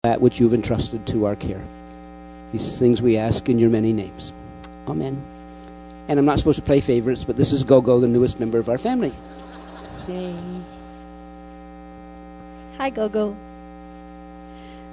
that which you've entrusted to our care. These things we ask in your many names. Amen. And I'm not supposed to play favorites, but this is Gogo, the newest member of our family. Yay. Hi, Gogo.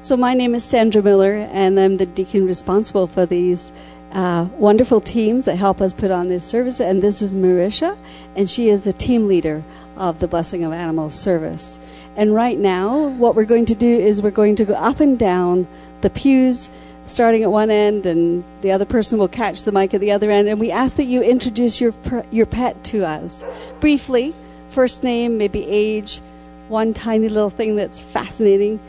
So my name is Sandra Miller, and I'm the deacon responsible for these wonderful teams that help us put on this service. And this is Marisha, and she is the team leader of the Blessing of Animals service. And right now, what we're going to do is we're going to go up and down the pews, starting at one end, and the other person will catch the mic at the other end. And we ask that you introduce your pet to us briefly. First name, maybe age, one tiny little thing that's fascinating.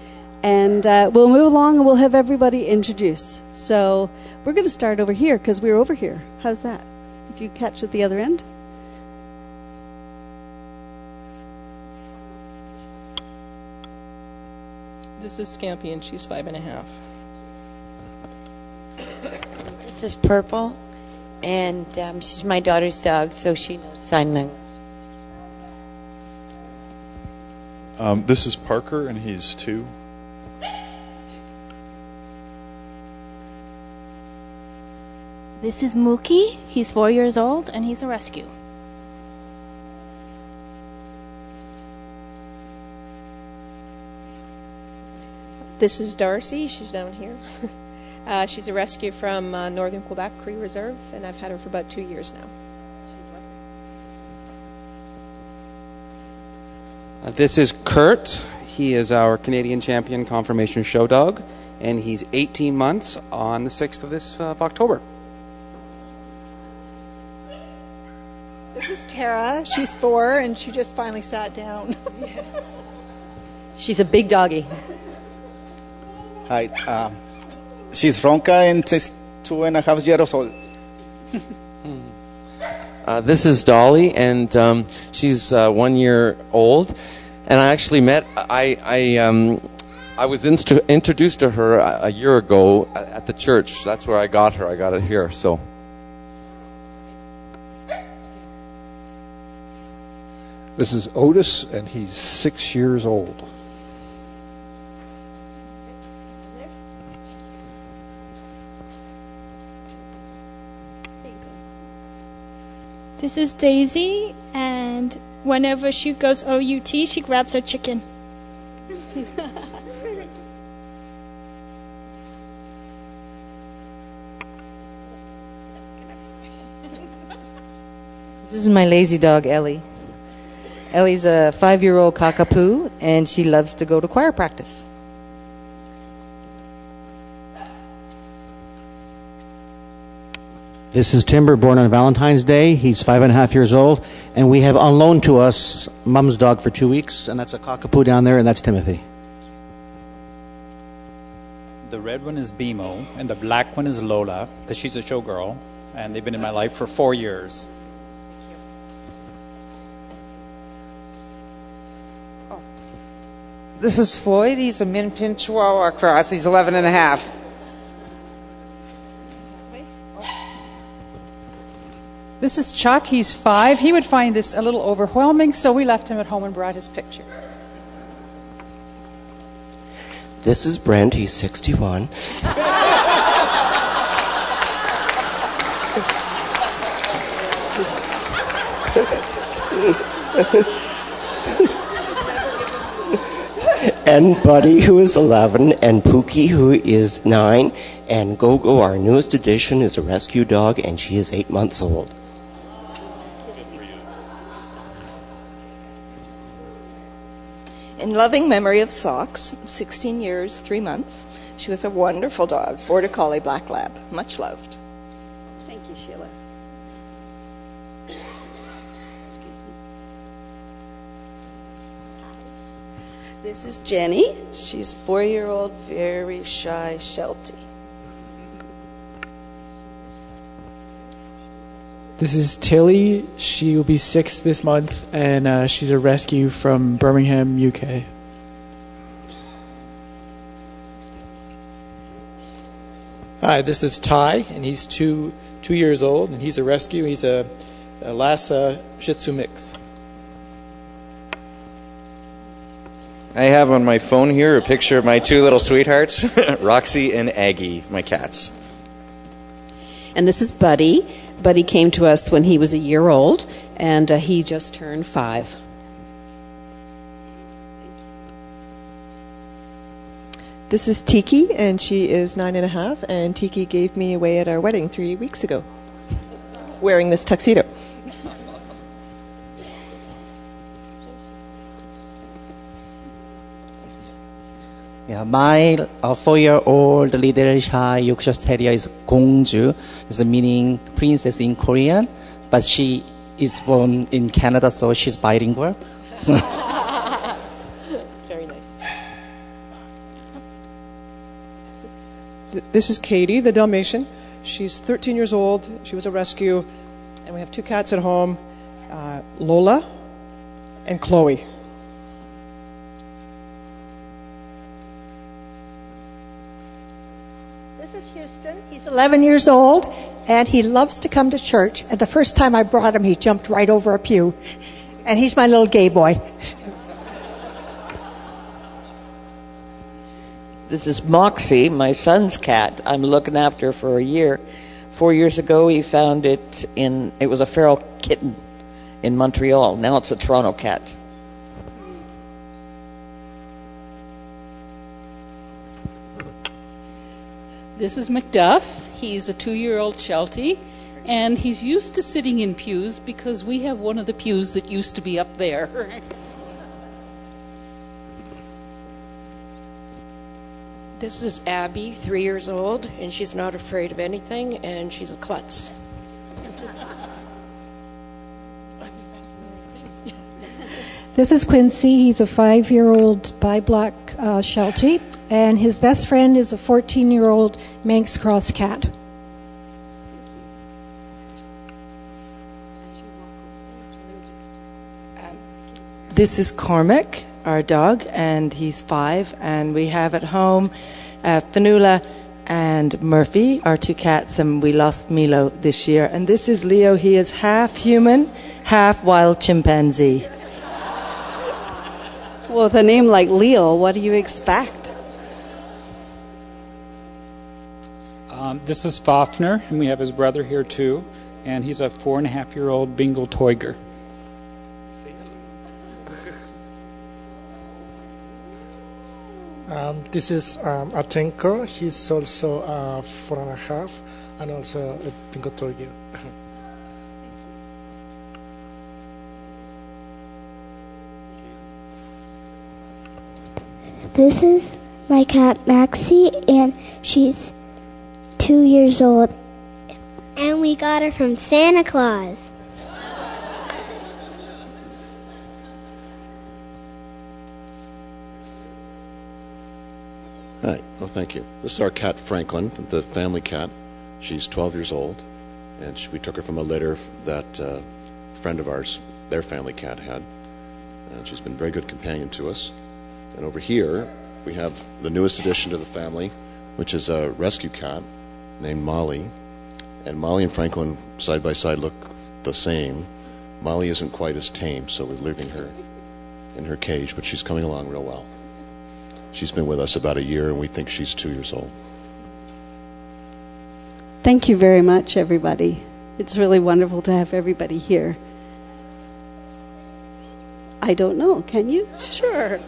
And we'll move along and we'll have everybody introduce. So we're going to start over here because we're over here. How's that? If you catch at the other end. This is Scampy, and she's 5.5. This is Purple, and she's my daughter's dog, so she knows sign language. This is Parker, and he's 2. This is Mookie. He's 4 years old, and he's a rescue. This is Darcy. She's down here. She's a rescue from Northern Quebec Cree Reserve, and I've had her for about 2 years now. This is Kurt. He is our Canadian champion conformation show dog, and he's 18 months on the 6th of October. This is Tara. She's 4, and she just finally sat down. She's a big doggy. Hi. She's Ronka, and she's 2.5 years old. This is Dolly, and she's 1 year old. And I actually I was introduced to her a year ago at the church. That's where I got her. I got it here. So. This is Otis, and he's 6 years old. This is Daisy, and whenever she goes OUT, she grabs her chicken. This is my lazy dog, Ellie. Ellie's a 5-year-old cockapoo, and she loves to go to choir practice. This is Timber, born on Valentine's Day. He's 5.5 years old, and we have on loan to us Mom's dog for 2 weeks, and that's a cockapoo down there, and that's Timothy. The red one is Bimo, and the black one is Lola, because she's a showgirl, and they've been in my life for 4 years. This is Floyd. He's a Min Pin Chihuahua cross. He's 11 and a half. This is Chuck. He's 5. He would find this a little overwhelming, so we left him at home and brought his picture. This is Brent. He's 61. And Buddy, who is 11, and Pookie, who is 9, and Gogo, our newest addition, is a rescue dog, and she is 8 months old. In loving memory of Socks, 16 years, 3 months. She was a wonderful dog, Border Collie Black Lab, much loved. Thank you, Sheila. Excuse me. This is Jenny. She's 4-year-old, very shy Sheltie. This is Tilly. She will be 6 this month, and she's a rescue from Birmingham, UK. Hi, this is Ty, and he's two years old, and he's a rescue. He's a Lhasa Shih Tzu mix. I have on my phone here a picture of my two little sweethearts, Roxy and Aggie, my cats. And this is Buddy. Buddy came to us when he was a year old, and he just turned 5. This is Tiki, and she is 9.5, and Tiki gave me away at our wedding 3 weeks ago, wearing this tuxedo. Yeah, my 4-year-old Liddell-Shire Yorkshire Terrier is Gongju, is meaning princess in Korean, but she is born in Canada, so she's bilingual. Very nice. This is Katie, the Dalmatian. She's 13 years old. She was a rescue, and we have 2 cats at home, Lola and Chloe. This is Houston. He's 11 years old, and he loves to come to church. And the first time I brought him, he jumped right over a pew. And he's my little gay boy. This is Moxie, my son's cat. I'm looking after her for a year. 4 years ago, he found it was a feral kitten in Montreal. Now it's a Toronto cat. This is Macduff. He's a 2-year-old Sheltie, and he's used to sitting in pews because we have one of the pews that used to be up there. This is Abby, 3 years old, and she's not afraid of anything, and she's a klutz. This is Quincy. He's a 5-year-old bi-black Sheltie, and his best friend is a 14-year-old Manx Cross cat. This is Cormac, our dog, and he's 5, and we have at home Fanula and Murphy, our 2 cats, and we lost Milo this year. And this is Leo. He is half human, half wild chimpanzee. Well, with a name like Leo, what do you expect? This is Fafner, and we have his brother here too, and he's a 4.5-year-old Bengal Toiger. This is Atenko. He's also 4.5, and also a Bengal Toiger. This is my cat Maxie, and she's 2 years old. And we got her from Santa Claus. Hi. Well, thank you. This is our cat Franklin, the family cat. She's 12 years old, and we took her from a litter that a friend of ours, their family cat, had. And she's been a very good companion to us. And over here, we have the newest addition to the family, which is a rescue cat named Molly. And Molly and Franklin, side by side, look the same. Molly isn't quite as tame, so we're leaving her in her cage, but she's coming along real well. She's been with us about a year, and we think she's 2 years old. Thank you very much, everybody. It's really wonderful to have everybody here. I don't know. Can you? Sure.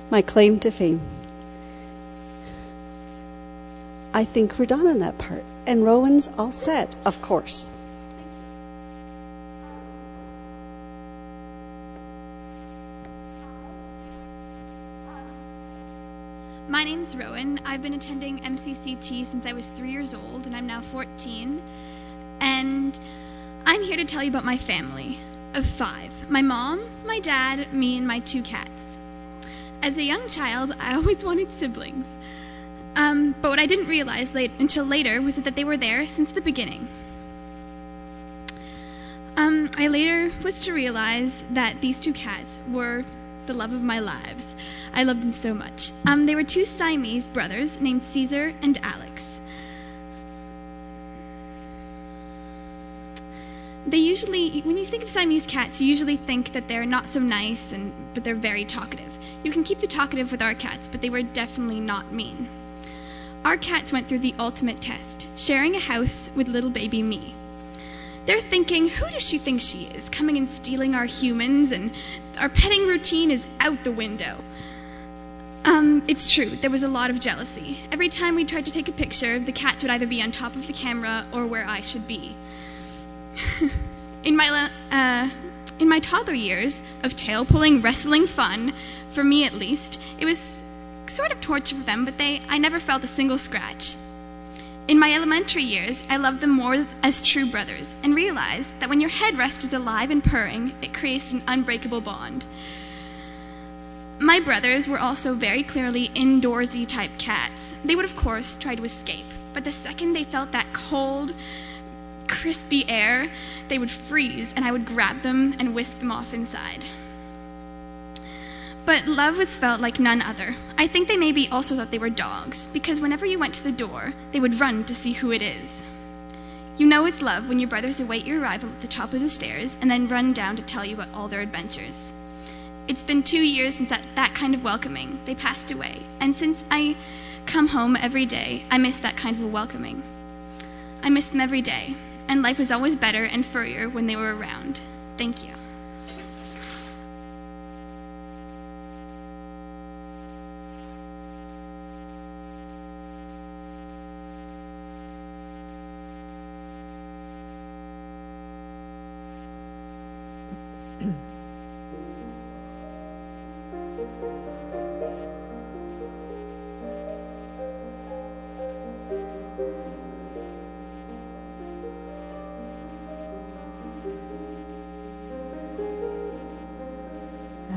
My claim to fame. I think we're done on that part. And Rowan's all set, of course. My name's Rowan. I've been attending MCCT since I was 3 years old, and I'm now 14. And I'm here to tell you about my family of 5. My mom, my dad, me, and my 2 cats. As a young child, I always wanted siblings. But what I didn't realize until later was that they were there since the beginning. I later was to realize that these 2 cats were the love of my lives. I loved them so much. They were 2 Siamese brothers named Caesar and Alex. They usually, when you think of Siamese cats, you usually think that they're not so nice, but they're very talkative. You can keep the talkative with our cats, but they were definitely not mean. Our cats went through the ultimate test, sharing a house with little baby me. They're thinking, who does she think she is, coming and stealing our humans, and our petting routine is out the window. It's true, there was a lot of jealousy. Every time we tried to take a picture, the cats would either be on top of the camera or where I should be. In my toddler years of tail-pulling, wrestling fun, for me at least, it was sort of torture for them, but I never felt a single scratch. In my elementary years, I loved them more as true brothers and realized that when your headrest is alive and purring, it creates an unbreakable bond. My brothers were also very clearly indoorsy type cats. They would, of course, try to escape, but the second they felt that cold, crispy air, they would freeze, and I would grab them and whisk them off inside. But love was felt like none other. I think they maybe also thought they were dogs, because whenever you went to the door, they would run to see who it is. You know it's love when your brothers await your arrival at the top of the stairs and then run down to tell you about all their adventures. It's been 2 years since that kind of welcoming. They passed away, and since I come home every day, I miss that kind of a welcoming. I miss them every day, and life was always better and furrier when they were around. Thank you.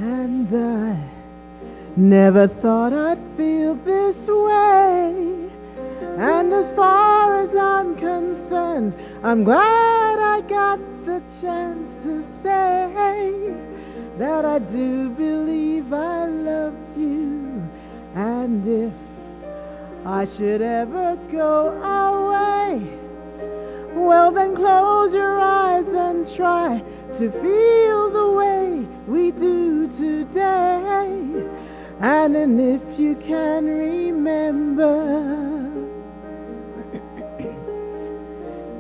And I never thought I'd feel this way. And as far as I'm concerned, I'm glad I got the chance to say that I do believe I love you. And if I should ever go away, well then close your eyes and try to feel the way we do today. And if you can remember,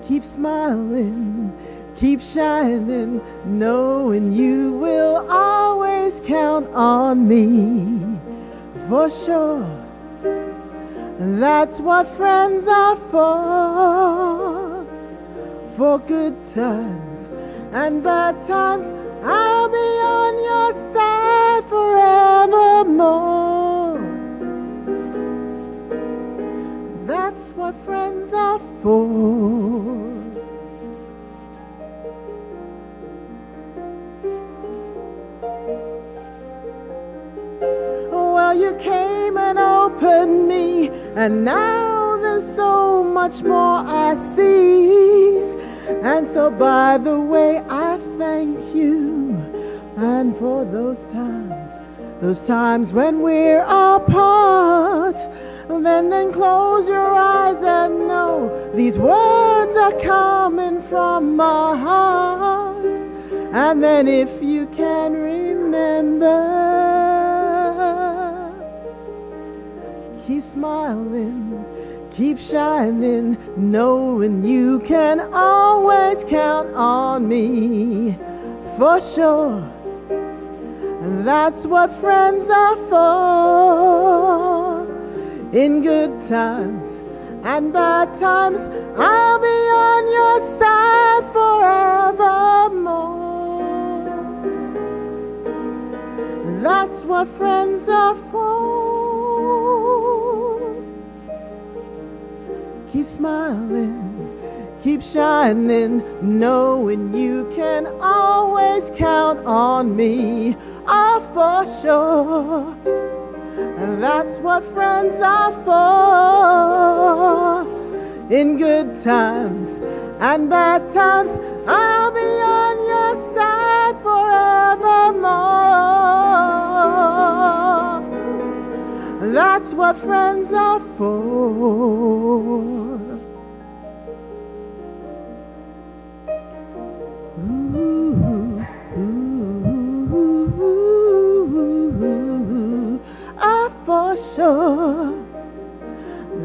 keep smiling, keep shining, knowing you will always count on me. For sure, that's what friends are for good times and bad times. I'll be on your side forevermore. That's what friends are for. Well, you came and opened me, and now there's so much more I see. And so by the way, I thank you, and for those times when we're apart. Then close your eyes and know these words are coming from my heart. And then if you can remember, keep smiling, keep shining, knowing you can always count on me. For sure, that's what friends are for. In good times and bad times, I'll be on your side forevermore. That's what friends are for. Keep smiling, keep shining, knowing you can always count on me. Oh, for sure. That's what friends are for. In good times and bad times, I'll be on your side forevermore. That's what friends are for.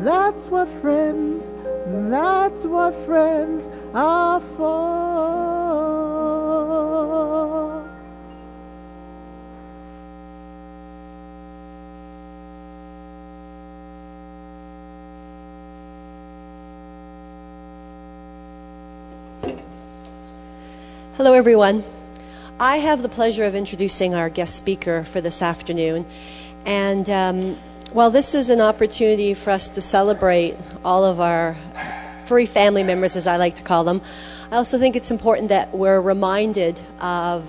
That's what friends are for. Hello, everyone. I have the pleasure of introducing our guest speaker for this afternoon. And while this is an opportunity for us to celebrate all of our furry family members, as I like to call them, I also think it's important that we're reminded of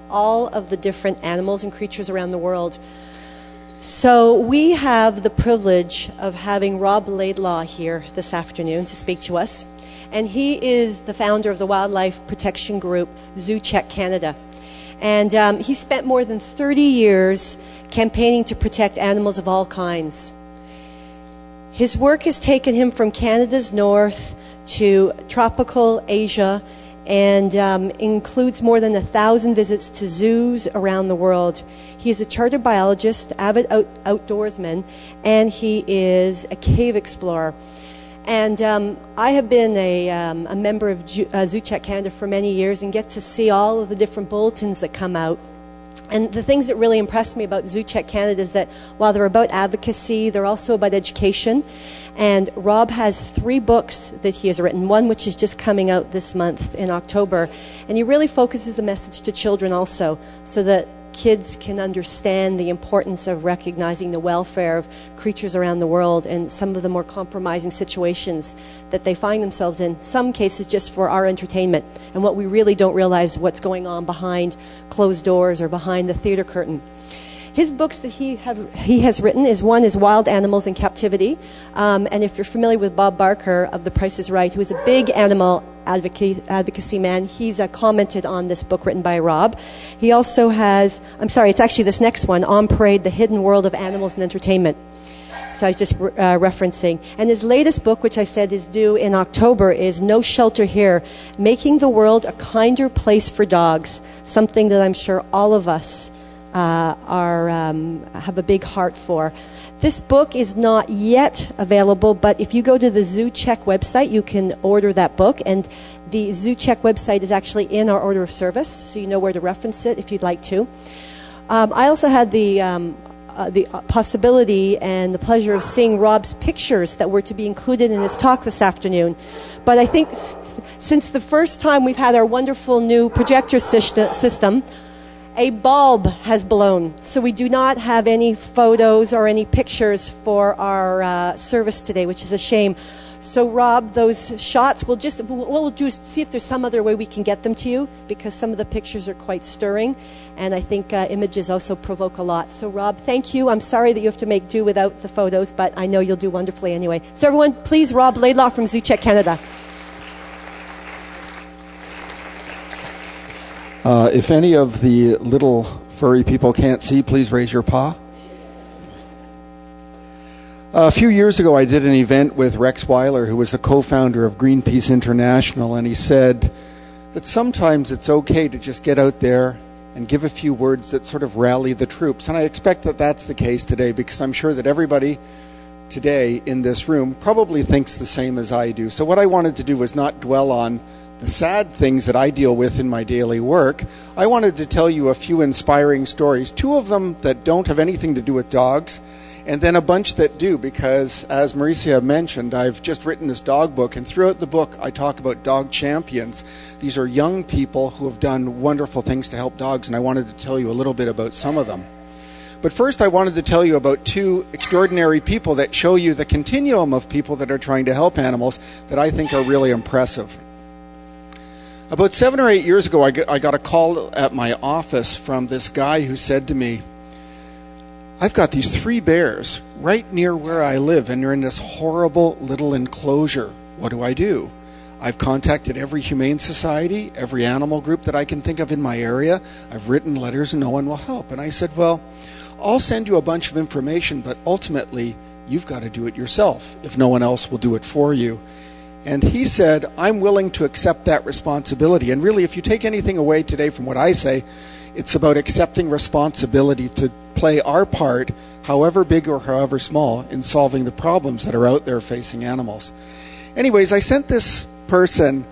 all of the different animals and creatures around the world. So we have the privilege of having Rob Laidlaw here this afternoon to speak to us. And he is the founder of the wildlife protection group Zoo Check Canada. And he spent more than 30 years campaigning to protect animals of all kinds. His work has taken him from Canada's north to tropical Asia and includes more than 1,000 visits to zoos around the world. He is a chartered biologist, avid outdoorsman, and he is a cave explorer. And I have been a member of Zoo Check Canada for many years and get to see all of the different bulletins that come out. And the things that really impress me about Zoo Check Canada is that while they're about advocacy, they're also about education. And Rob has 3 books that he has written, one which is just coming out this month in October. And he really focuses the message to children also, so that kids can understand the importance of recognizing the welfare of creatures around the world and some of the more compromising situations that they find themselves in, some cases just for our entertainment, and what we really don't realize what's going on behind closed doors or behind the theater curtain. His books that he has written one is Wild Animals in Captivity, and if you're familiar with Bob Barker of The Price is Right, who is a big animal advocacy man, he's commented on this book written by Rob. He also has, it's actually this next one, On Parade, The Hidden World of Animals and Entertainment. So I was just referencing. And his latest book, which I said is due in October, is No Shelter Here, Making the World a Kinder Place for Dogs, something that I'm sure all of us have a big heart for. This book is not yet available, but if you go to the Zoo Check website, you can order that book. And the Zoo Check website is actually in our order of service, so you know where to reference it if you'd like to. I also had the possibility and the pleasure of seeing Rob's pictures that were to be included in his talk this afternoon. But I think since the first time we've had our wonderful new projector system, a bulb has blown, so we do not have any photos or any pictures for our service today, which is a shame. So Rob, those shots, we'll do is see if there's some other way we can get them to you, because some of the pictures are quite stirring, and I think images also provoke a lot. So Rob, thank you. I'm sorry that you have to make do without the photos, but I know you'll do wonderfully anyway. So everyone, please, Rob Laidlaw from Zoo Check Canada. If any of the little furry people can't see, please raise your paw. A few years ago, I did an event with Rex Weiler, who was the co-founder of Greenpeace International, and he said that sometimes it's okay to just get out there and give a few words that sort of rally the troops. And I expect that that's the case today, because I'm sure that everybody today in this room probably thinks the same as I do. So what I wanted to do was not dwell on the sad things that I deal with in my daily work. I wanted to tell you a few inspiring stories, 2 of them that don't have anything to do with dogs, and then a bunch that do, because as Maricia mentioned, I've just written this dog book, and throughout the book I talk about dog champions. These are young people who have done wonderful things to help dogs, and I wanted to tell you a little bit about some of them. But first I wanted to tell you about 2 extraordinary people that show you the continuum of people that are trying to help animals that I think are really impressive. About 7 or 8 years ago, I got a call at my office from this guy who said to me, I've got these 3 bears right near where I live, and they're in this horrible little enclosure. What do I do? I've contacted every humane society, every animal group that I can think of in my area. I've written letters and no one will help. And I said, well, I'll send you a bunch of information, but ultimately you've got to do it yourself if no one else will do it for you. And he said, I'm willing to accept that responsibility. And really, if you take anything away today from what I say, it's about accepting responsibility to play our part, however big or however small, in solving the problems that are out there facing animals. Anyways, I sent this person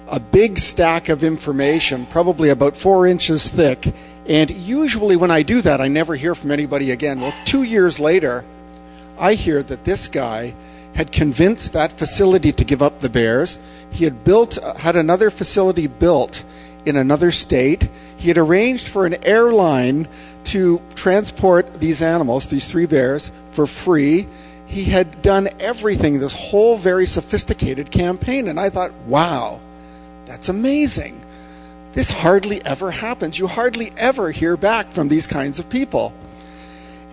a big stack of information, probably about 4 inches thick, and usually when I do that, I never hear from anybody again. Well, 2 years later, I hear that this guy had convinced that facility to give up the bears. He had another facility built in another state. He had arranged for an airline to transport these animals, these 3 bears, for free. He had done everything, this whole very sophisticated campaign, and I thought, wow, that's amazing. This hardly ever happens. You hardly ever hear back from these kinds of people.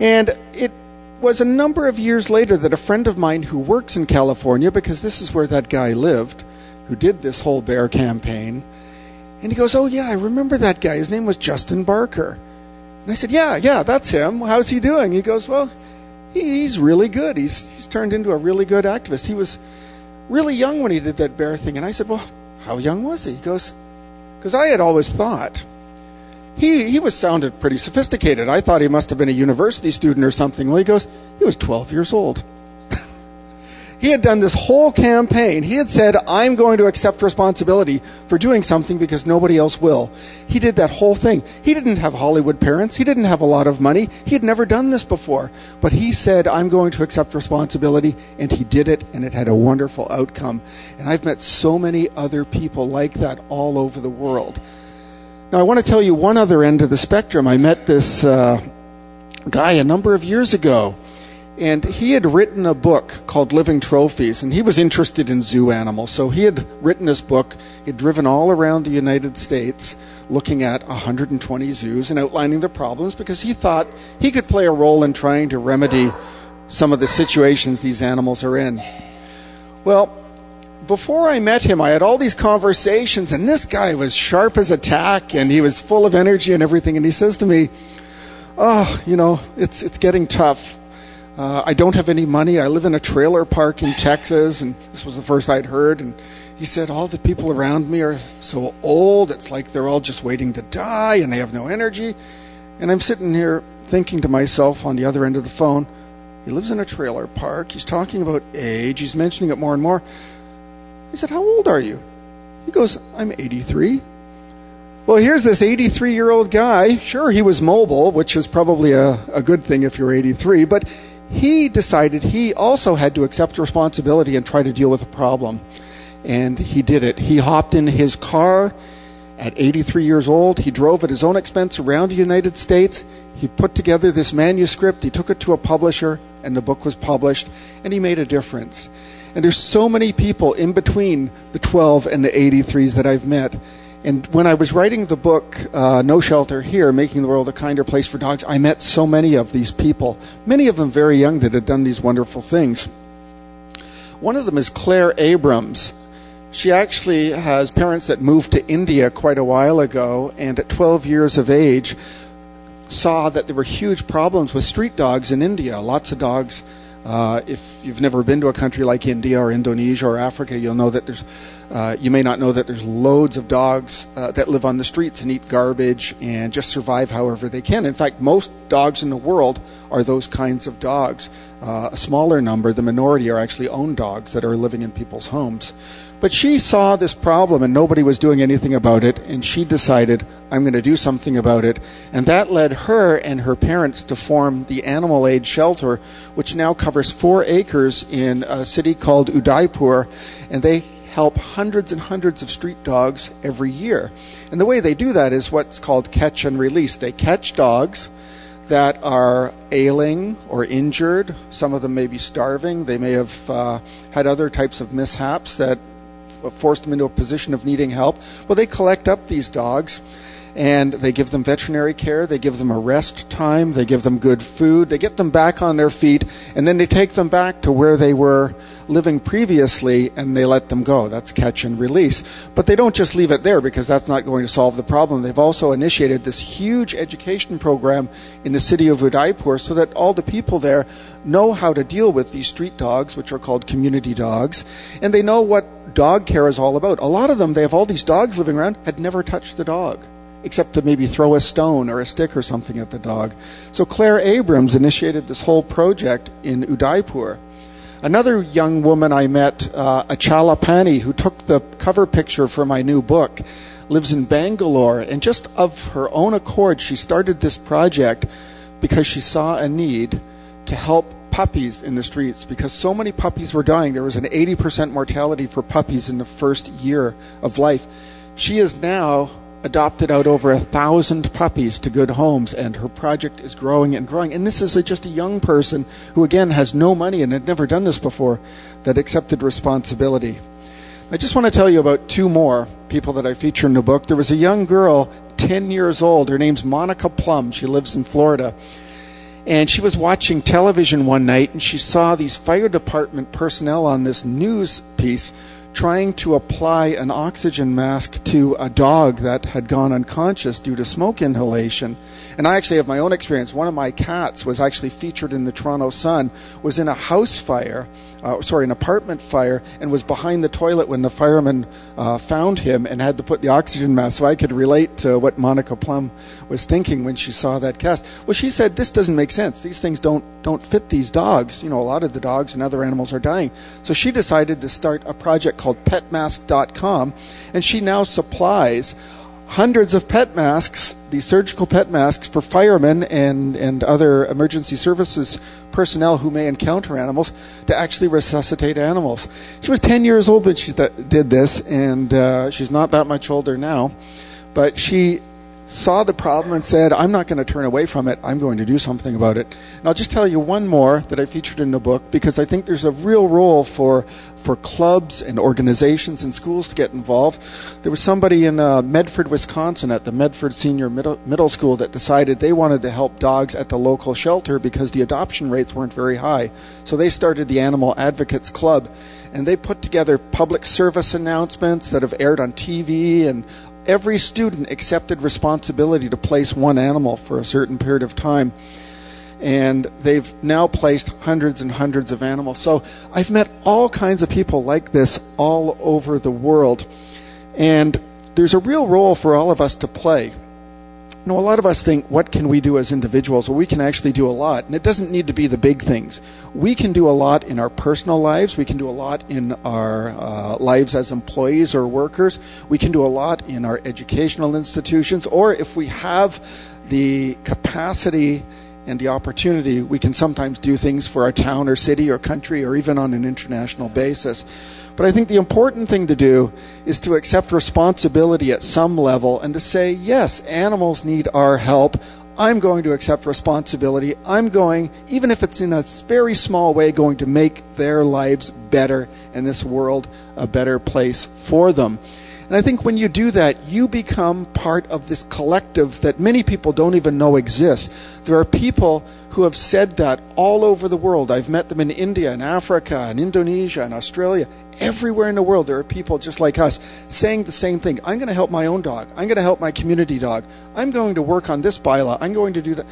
And it was a number of years later that a friend of mine who works in California, because this is where that guy lived, who did this whole bear campaign, and he goes, oh yeah, I remember that guy. His name was Justin Barker. And I said, yeah, that's him. How's he doing? He goes, well, he's really good. He's turned into a really good activist. He was really young when he did that bear thing. And I said, well, how young was he? He goes, because I had always thought he sounded pretty sophisticated. I thought he must have been a university student or something. Well, he goes, he was 12 years old. He had done this whole campaign. He had said, I'm going to accept responsibility for doing something because nobody else will. He did that whole thing. He didn't have Hollywood parents. He didn't have a lot of money. He had never done this before. But he said, I'm going to accept responsibility, and he did it, and it had a wonderful outcome. And I've met so many other people like that all over the world. Now, I want to tell you one other end of the spectrum. I met this guy a number of years ago. And he had written a book called Living Trophies, and he was interested in zoo animals. So he had written this book. He'd driven all around the United States looking at 120 zoos and outlining the problems because he thought he could play a role in trying to remedy some of the situations these animals are in. Well, before I met him, I had all these conversations, and this guy was sharp as a tack, and he was full of energy and everything. And he says to me, it's getting tough. I don't have any money. I live in a trailer park in Texas, and this was the first I'd heard. And he said, all the people around me are so old, it's like they're all just waiting to die, and they have no energy. And I'm sitting here thinking to myself on the other end of the phone, he lives in a trailer park. He's talking about age. He's mentioning it more and more. I said, how old are you? He goes, I'm 83. Well, here's this 83-year-old guy. Sure, he was mobile, which is probably a good thing if you're 83, but he decided he also had to accept responsibility and try to deal with the problem. And he did it. He hopped in his car at 83 years old. He drove at his own expense around the United States. He put together this manuscript. He took it to a publisher, and the book was published, and he made a difference. And there's so many people in between the 12 and the 83s that I've met. And when I was writing the book, No Shelter Here, Making the World a Kinder Place for Dogs, I met so many of these people, many of them very young, that had done these wonderful things. One of them is Claire Abrams. She actually has parents that moved to India quite a while ago, and at 12 years of age saw that there were huge problems with street dogs in India. Lots of dogs. If you've never been to a country like India or Indonesia or Africa, you'll know that you may not know that there's loads of dogs that live on the streets and eat garbage and just survive however they can. In fact, most dogs in the world are those kinds of dogs. A smaller number, the minority, are actually owned dogs that are living in people's homes. But she saw this problem and nobody was doing anything about it, and she decided, I'm going to do something about it. And that led her and her parents to form the Animal Aid Shelter, which now covers 4 acres in a city called Udaipur, and they help hundreds and hundreds of street dogs every year. And the way they do that is what's called catch and release. They catch dogs that are ailing or injured. Some of them may be starving. They may have had other types of mishaps that forced them into a position of needing help. Well, they collect up these dogs and they give them veterinary care. They give them a rest time. They give them good food. They get them back on their feet, and then they take them back to where they were living previously, and they let them go. That's catch and release. But they don't just leave it there, because that's not going to solve the problem. They've also initiated this huge education program in the city of Udaipur so that all the people there know how to deal with these street dogs, which are called community dogs, and they know what dog care is all about. A lot of them, they have all these dogs living around, had never touched a dog. except to maybe throw a stone or a stick or something at the dog. So Claire Abrams initiated this whole project in Udaipur. Another young woman I met, Achala Pani, who took the cover picture for my new book, lives in Bangalore, and just of her own accord, she started this project because she saw a need to help puppies in the streets, because so many puppies were dying. There was an 80% mortality for puppies in the first year of life. She has now adopted out over 1,000 puppies to good homes, and her project is growing and growing. And this is just a young person who, again, has no money and had never done this before, that accepted responsibility. I just want to tell you about two more people that I feature in the book. There was a young girl, 10 years old. Her name's Monica Plum. She lives in Florida. And she was watching television one night, and she saw these fire department personnel on this news piece trying to apply an oxygen mask to a dog that had gone unconscious due to smoke inhalation. And I actually have my own experience. One of my cats was actually featured in the Toronto Sun, was in a house fire, an apartment fire, and was behind the toilet when the firemen found him and had to put the oxygen mask. So I could relate to what Monica Plum was thinking when she saw that cast. Well, she said, this doesn't make sense. These things don't fit these dogs. You know, a lot of the dogs and other animals are dying. So she decided to start a project called PetMask.com, and she now supplies hundreds of pet masks, these surgical pet masks for firemen and other emergency services personnel who may encounter animals, to actually resuscitate animals. She was 10 years old when she did this, and she's not that much older now, but she saw the problem and said, I'm not going to turn away from it. I'm going to do something about it. And I'll just tell you one more that I featured in the book, because I think there's a real role for clubs and organizations and schools to get involved. There was somebody in Medford, Wisconsin, at the Medford Senior Middle School, that decided they wanted to help dogs at the local shelter because the adoption rates weren't very high. So they started the Animal Advocates Club, and they put together public service announcements that have aired on TV, and every student accepted responsibility to place one animal for a certain period of time. And they've now placed hundreds and hundreds of animals. So I've met all kinds of people like this all over the world. And there's a real role for all of us to play. You know, a lot of us think, what can we do as individuals? Well, we can actually do a lot. And it doesn't need to be the big things. We can do a lot in our personal lives. We can do a lot in our lives as employees or workers. We can do a lot in our educational institutions. Or if we have the capacity and the opportunity, we can sometimes do things for our town or city or country, or even on an international basis. But I think the important thing to do is to accept responsibility at some level and to say, yes, animals need our help. I'm going to accept responsibility. I'm going, even if it's in a very small way, going to make their lives better and this world a better place for them. And I think when you do that, you become part of this collective that many people don't even know exists. There are people who have said that all over the world. I've met them in India and Africa and Indonesia and Australia. Everywhere in the world, there are people just like us saying the same thing. I'm going to help my own dog. I'm going to help my community dog. I'm going to work on this bylaw. I'm going to do that.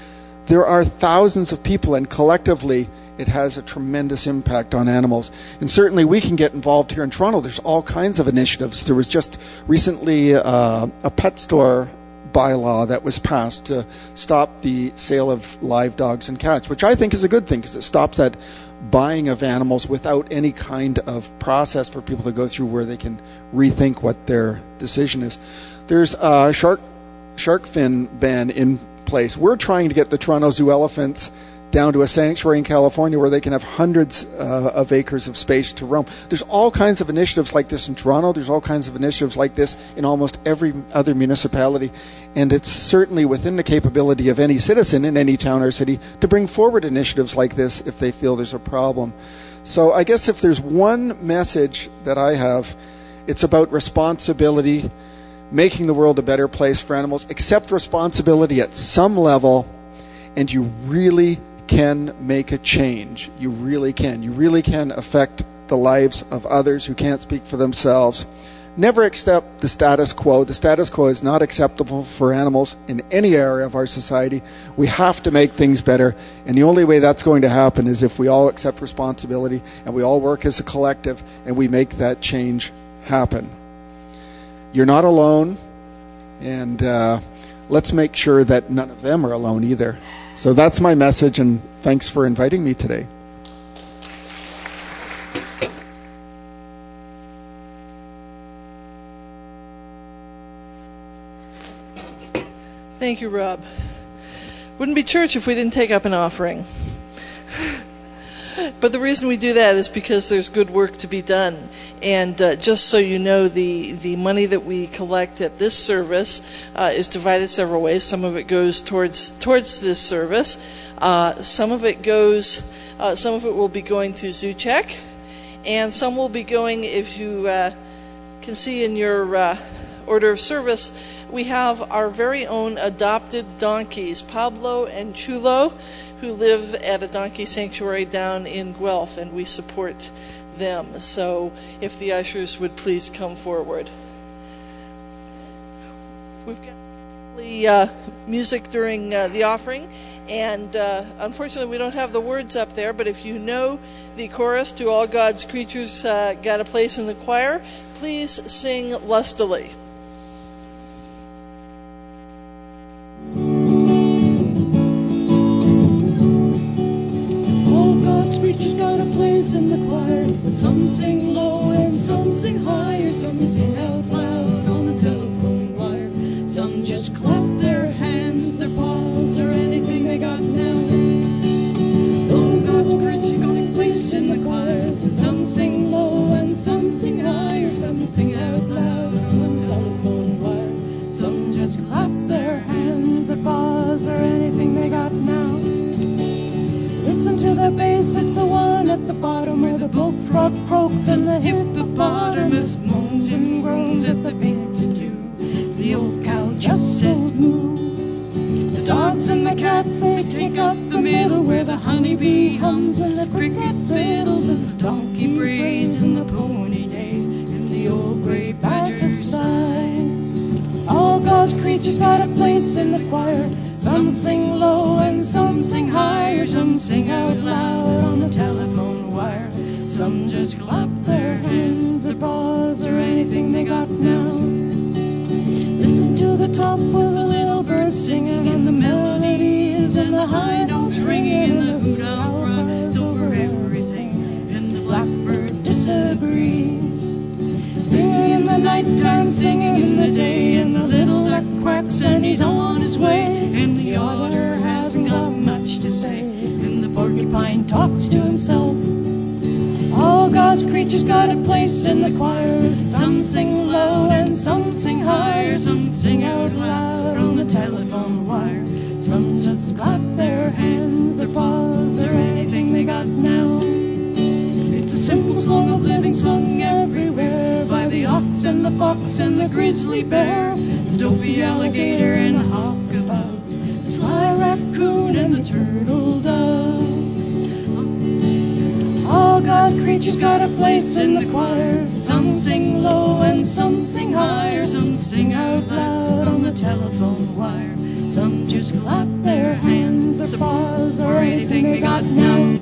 There are thousands of people, and collectively, it has a tremendous impact on animals. And certainly we can get involved here in Toronto. There's all kinds of initiatives. There was just recently a pet store bylaw that was passed to stop the sale of live dogs and cats, which I think is a good thing, because it stops that buying of animals without any kind of process for people to go through where they can rethink what their decision is. There's a shark fin ban in place. We're trying to get the Toronto Zoo elephants down to a sanctuary in California where they can have hundreds of acres of space to roam. There's all kinds of initiatives like this in Toronto. There's all kinds of initiatives like this in almost every other municipality. And it's certainly within the capability of any citizen in any town or city to bring forward initiatives like this if they feel there's a problem. So I guess if there's one message that I have, it's about responsibility, making the world a better place for animals. Accept responsibility at some level, and you really can make a change. You really can. You really can affect the lives of others who can't speak for themselves. Never accept the status quo. The status quo is not acceptable for animals in any area of our society. We have to make things better, and the only way that's going to happen is if we all accept responsibility and we all work as a collective and we make that change happen. You're not alone. And let's make sure that none of them are alone either. So that's my message, and thanks for inviting me today. Thank you, Rob. Wouldn't be church if we didn't take up an offering. But the reason we do that is because there's good work to be done. And just so you know, the money that we collect at this service is divided several ways. Some of it goes towards this service. Some of it will be going to ZooCheck, and some will be going, if you can see in your order of service, we have our very own adopted donkeys, Pablo and Chulo, who live at a donkey sanctuary down in Guelph, and we support them. So if the ushers would please come forward. We've got music during the offering, and unfortunately we don't have the words up there, but if you know the chorus, "To All God's Creatures Got a Place in the Choir," please sing lustily. Preachers got a place in the choir. Some sing low and some sing higher. Some sing out loud on the telephone wire. Some just clap their hands, their paws, or anything they got now. Oh, God's preachers got a place in the choir. Some sing low and some sing higher. Some sing out loud on the telephone wire. Some just clap their hands, their paws, or anything they got now. Listen to the bass, it's the one at the bottom where the bullfrog croaks and the hippopotamus moans and groans at the painted yew. The old cow just says moo. The dogs and the cats, they take up the middle where the honeybee hums and the cricket fiddles and the donkey brays and the pony days and the old gray badger sighs. All God's creatures got a place in the choir. Some sing low and some sing higher. Some sing out loud on the telephone wire. Some just clap their hands, their paws, or anything they got now. Listen to the top with the little birds singing, and the melodies and the high notes ringing, and the hoot owl cries over everything, and the blackbird disagrees. Singing in the nighttime, singing in the day, and the little duck quacks and he's on his way. And the otter hasn't got much to say, and the porcupine talks to himself. All God's creatures got a place in the choir. Some sing low and some sing higher. Some sing out loud on the telephone wire. Some just clap their hands, their paws, or anything they got now. It's a simple song of living sung everywhere by the ox and the fox and the grizzly bear, the dopey alligator and the hawk above, the sly raccoon and the turtle dove. All God's creatures got a place in the choir. Some sing low and some sing higher. Some sing out loud on the telephone wire. Some just clap their hands, their paws, or anything they got now.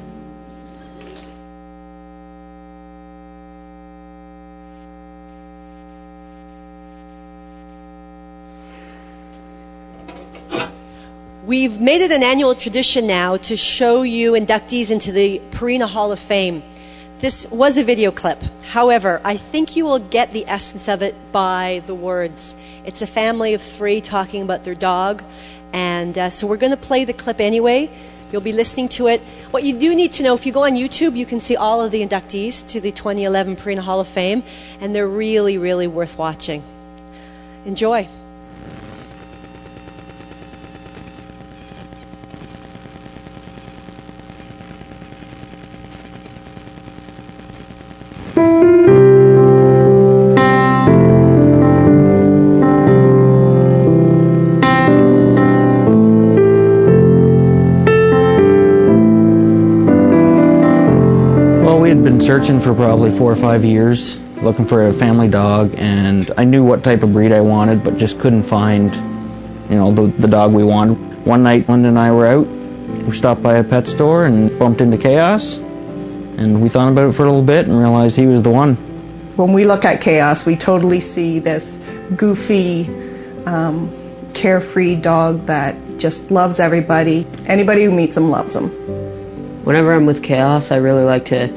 We've made it an annual tradition now to show you inductees into the Purina Hall of Fame. This was a video clip. However, I think you will get the essence of it by the words. It's a family of 3 talking about their dog. And so we're going to play the clip anyway. You'll be listening to it. What you do need to know, if you go on YouTube, you can see all of the inductees to the 2011 Purina Hall of Fame. And they're really, really worth watching. Enjoy. Been searching for probably 4 or 5 years, looking for a family dog, and I knew what type of breed I wanted, but just couldn't find, the dog we wanted. One night, Linda and I were out. We stopped by a pet store and bumped into Chaos, and we thought about it for a little bit and realized he was the one. When we look at Chaos, we totally see this goofy, carefree dog that just loves everybody. Anybody who meets him loves him. Whenever I'm with Chaos, I really like to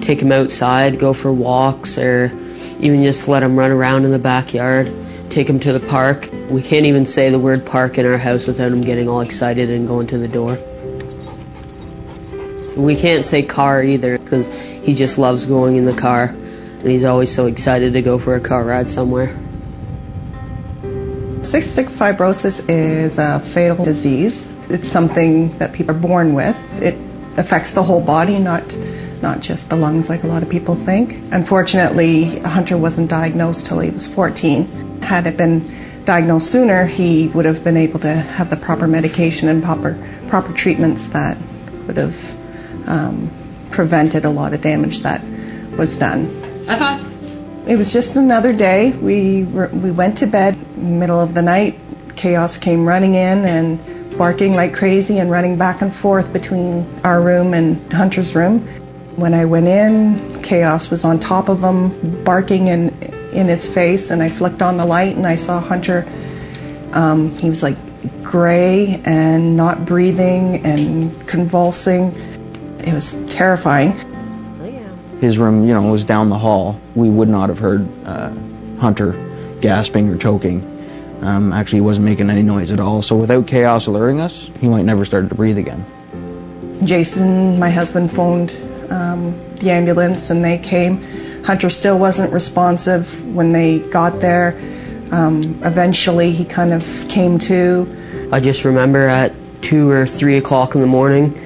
take him outside, go for walks, or even just let him run around in the backyard, take him to the park. We can't even say the word park in our house without him getting all excited and going to the door. We can't say car either because he just loves going in the car, and he's always so excited to go for a car ride somewhere. Cystic fibrosis is a fatal disease. It's something that people are born with. It affects the whole body, not just the lungs like a lot of people think. Unfortunately, Hunter wasn't diagnosed till he was 14. Had it been diagnosed sooner, he would have been able to have the proper medication and proper treatments that would have prevented a lot of damage that was done. It was just another day. We went to bed in the middle of the night. Chaos came running in and barking like crazy and running back and forth between our room and Hunter's room. When I went in, Chaos was on top of him, barking in his face, and I flicked on the light and I saw Hunter. He was like gray and not breathing and convulsing. It was terrifying. His room, was down the hall. We would not have heard Hunter gasping or choking. Actually, he wasn't making any noise at all. So without Chaos alerting us, he might never start to breathe again. Jason, my husband, phoned the ambulance and they came. Hunter still wasn't responsive when they got there. Eventually, he kind of came to. I just remember at 2 or 3 o'clock in the morning,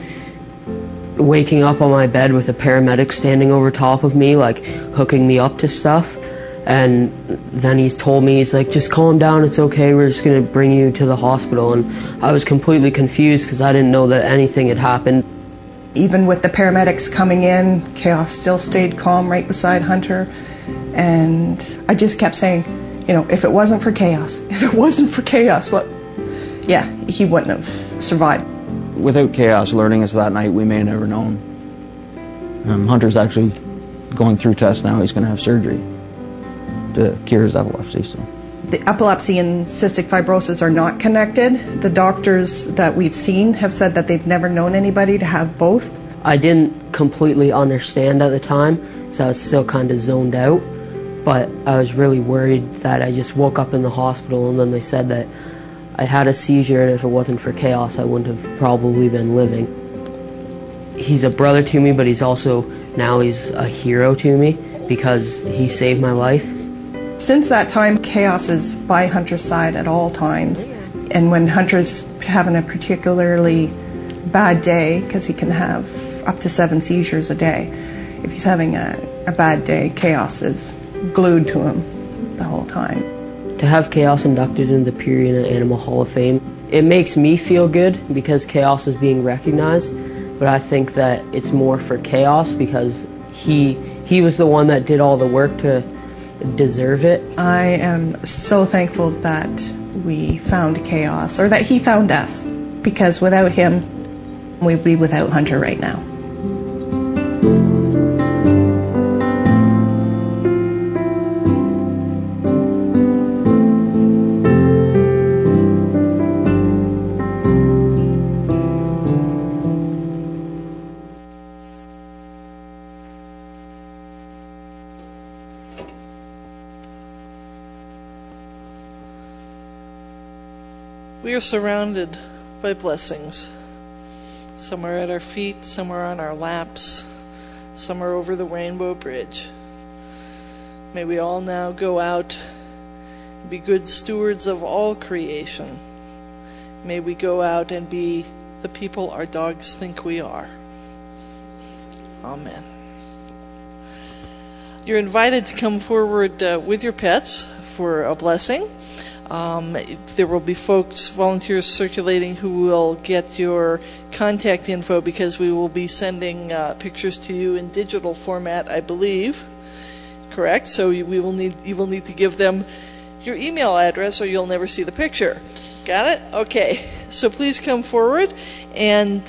waking up on my bed with a paramedic standing over top of me, like hooking me up to stuff. And then he's told me, he's like, just calm down, it's okay, we're just going to bring you to the hospital. And I was completely confused because I didn't know that anything had happened. Even with the paramedics coming in, Chaos still stayed calm right beside Hunter. And I just kept saying, if it wasn't for Chaos, what? Yeah, he wouldn't have survived. Without Chaos alerting us that night, we may have never known. Hunter's actually going through tests now. He's going to have surgery to cure his epilepsy. So. The epilepsy and cystic fibrosis are not connected. The doctors that we've seen have said that they've never known anybody to have both. I didn't completely understand at the time, so I was still kind of zoned out. But I was really worried that I just woke up in the hospital and then they said that I had a seizure, and if it wasn't for Chaos, I wouldn't have probably been living. He's a brother to me, but he's a hero to me because he saved my life. Since that time, Chaos is by Hunter's side at all times. And when Hunter's having a particularly bad day, because he can have up to 7 seizures a day, if he's having a bad day, Chaos is glued to him the whole time. To have Chaos inducted into the Purina Animal Hall of Fame, it makes me feel good because Chaos is being recognized, but I think that it's more for Chaos because he was the one that did all the work to deserve it. I am so thankful that we found Chaos, or that he found us, because without him, we'd be without Hunter right now. We are surrounded by blessings. Some are at our feet, some are on our laps, some are over the Rainbow Bridge. May we all now go out and be good stewards of all creation. May we go out and be the people our dogs think we are. Amen. You're invited to come forward with your pets for a blessing. There will be volunteers circulating who will get your contact info because we will be sending pictures to you in digital format, I believe. Correct? So you will need to give them your email address or you'll never see the picture. Got it? Okay. So please come forward and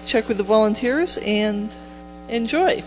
check with the volunteers and enjoy.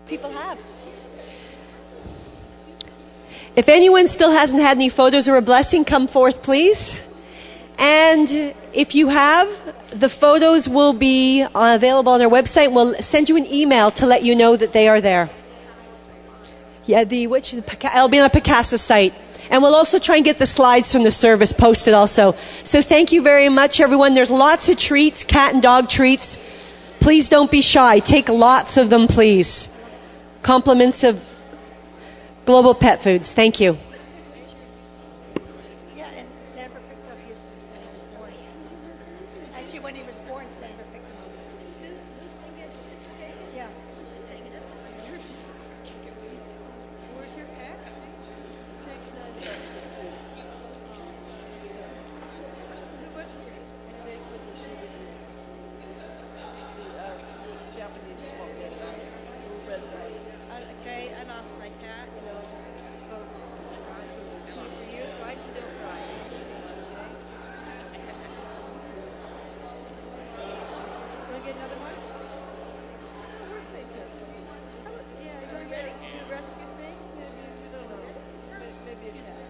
People have. If anyone still hasn't had any photos or a blessing, come forth, please. And if you have, the photos will be available on our website. We'll send you an email to let you know that they are there. Yeah, it'll be on the Picasa site. And we'll also try and get the slides from the service posted also. So thank you very much, everyone. There's lots of treats, cat and dog treats. Please don't be shy. Take lots of them, please. Compliments of Global Pet Foods. Thank you. Yeah, and Sandra picked up Houston when he was born. Actually, when he was born, Sandra picked him up. Yeah. Where's your cat? Okay, I lost my cat. About 2 or 3 years ago. I'm still crying. Want to get another one? Oh, we're thinking. Yeah, are you ready? Do the rescue thing? Maybe you don't know. Maybe a cat.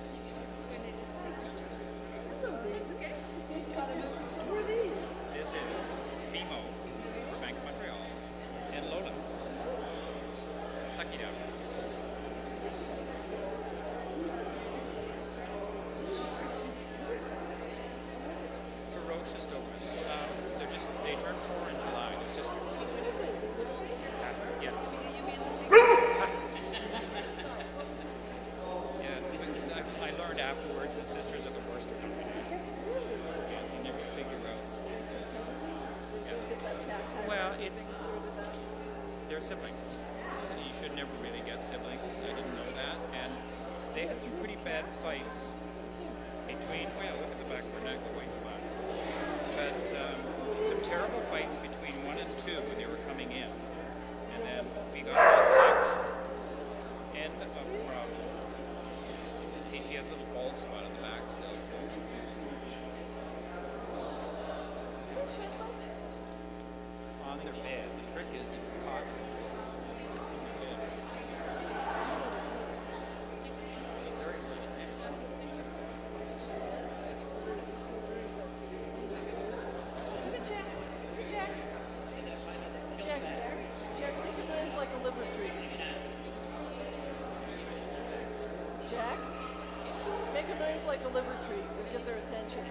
We need to take pictures. It's okay. Just got to know. Who are these? This is Nemo, Bank of Montreal, and Lola, Sucky Dogs. Ferocious Dobermans. They turned 4 in July. They're sisters. Yes. Yeah, I learned afterwards that sisters are the worst of companies. You never figure out. Yeah. Well, they're siblings. So you should never really get siblings. I didn't know that. And they had some pretty bad fights between, look at the back of her neck, the white spot. But some terrible fights between 1 and 2 when they were coming in. And then we got that fixed. End of problem. See, she has a little bald spot on the back still. On their bed. The trick is if you caught them. Jack, make a noise like a liver treat. We'll get their attention.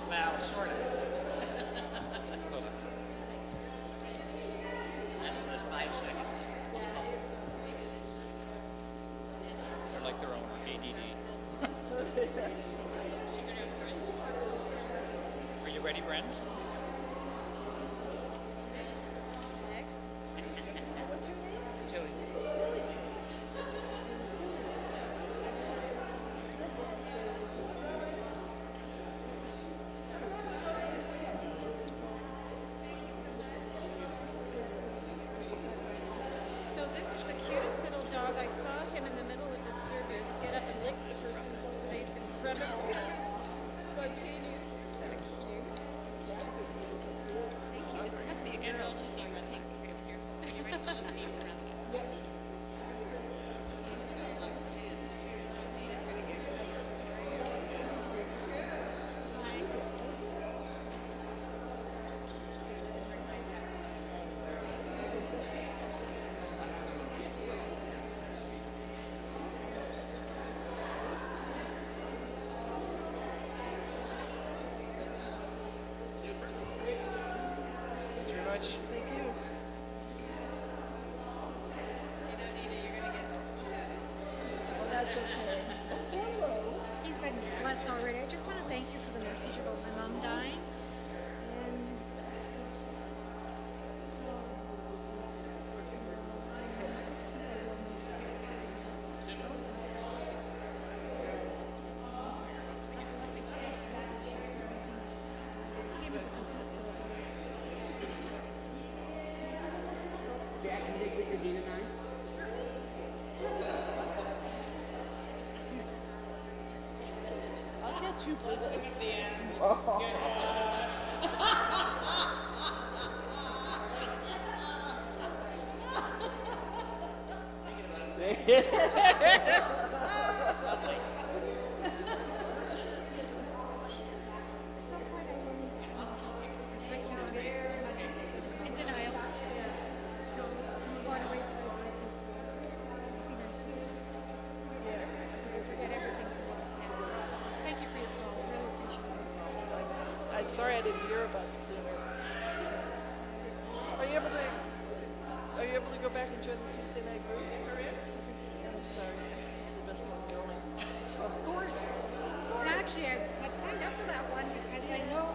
Well, sort of. Less than 5 seconds. They're like their own ADD. Are you ready, Brent? Next. Tilly. So this is the cutest little dog. I saw him in the middle of the service get up and lick the person's face in front of him. Spontaneous. Isn't that cute? Thank you. This must be a girl. I think. Thanks very much. Thank you. Well, that's okay. Hello. He's been blessed already. I just want to thank you for the message about my mom dying. And Two places at the end. In denial. So I'm going away for the break. Forget everything from what has happened. So thank you for your call. I really appreciate it. I'm sorry I didn't hear about it sooner. Are you able to go back and join the Tuesday night group? I'm sorry. It's the best one going. Of course. And actually, I signed up for that one because I know,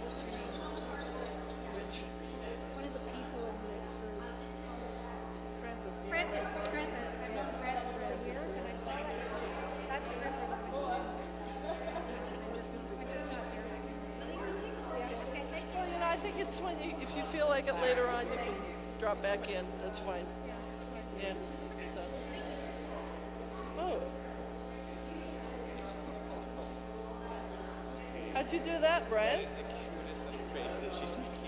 what's her name? One of the people in the group. Francis. I've known Francis for years, and I thought that's a group I want to do. I'm just not there. Yeah, okay, thank you. Well, I think it's when if you feel like it later on, you can drop back in. That's fine. Yeah. So. Oh. How'd you do that, Brian? That is the cutest little face that she's making.